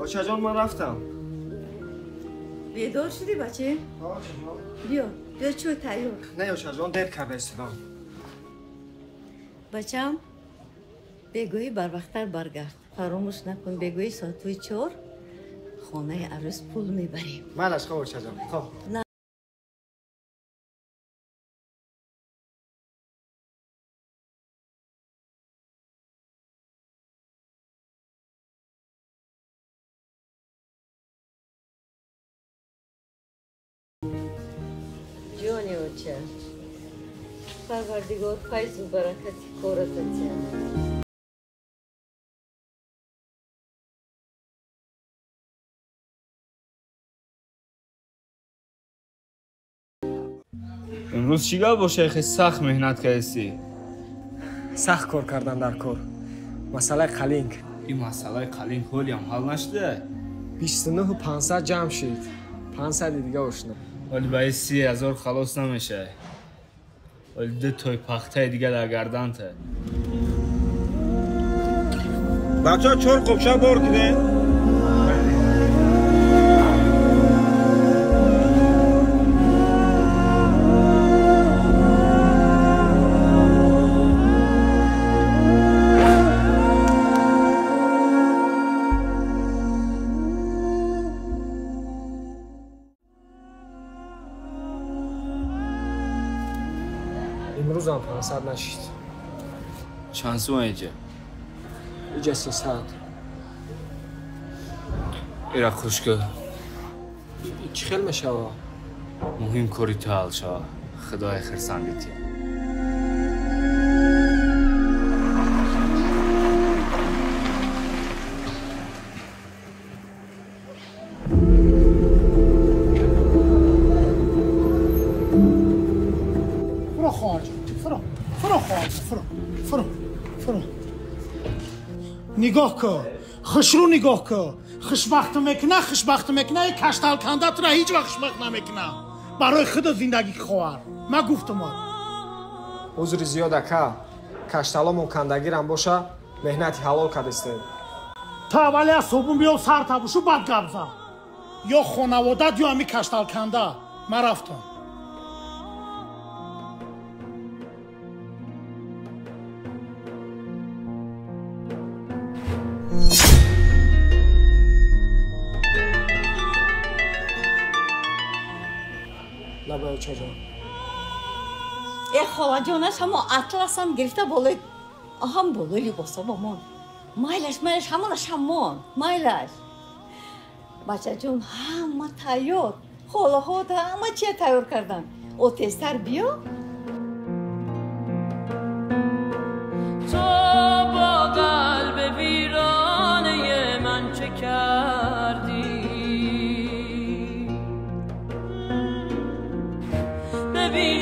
بچه جان من رفتم. بیدار شدی بچه؟ بیا چوی تیار. نه بچه جان دیر کرده استدام. بچم بگویی بر وقتر برگرد. فراموش نکن بگویی ساعت 4 خانه عروس پول میبریم. مالش خواه بچه جان. خب. نه. جانی اوچه پروردگار فیض و برکتی کارت اتیم. امروز چیکار با شیخ سخت مهنت کردی؟ سخت کار کردن در کار. مسئله قلینگ. این مسئله قلینگ حالی هم حل نشده؟ 29,500 جمع شد. 500 دیگه اشنا. ولی باید 30,000 خلاص نمیشه. ولی 2 تای پخته دیگه در گردنته. بچه ها چور خوبشه بار کده؟ امروز هم 500 نشید. چند سو اینجا؟ اینجا 300. ایرا خوشگاه. چی خیلی میشه؟ مهم کاری تو حل شا. خدای خرسندیتی. نگاه کن خشرو نگاه کن خوشبخت میکنه کشتال کندت را هیچ وقت خوشبخت نمیکنه برای خود زندگی خواهر من گفتم عذر زیاده که کشتالامون کندگی رم باشه مهنتی حلال کردسته تا ولی از صبحون بیا سر تبوشو بد گبزه یا خانوادت یا همی کشتال کنده من رفتم لبای چجا ای خواهد جانش همه اطلس هم گرفته بالای هم بالای لباسا با من مایلش همونش همون مایلش بچه جون همه تیار خاله ها همه چیه تیار کردن او تیزتر بیا تو با قلب ویرانه من چه کردی ببین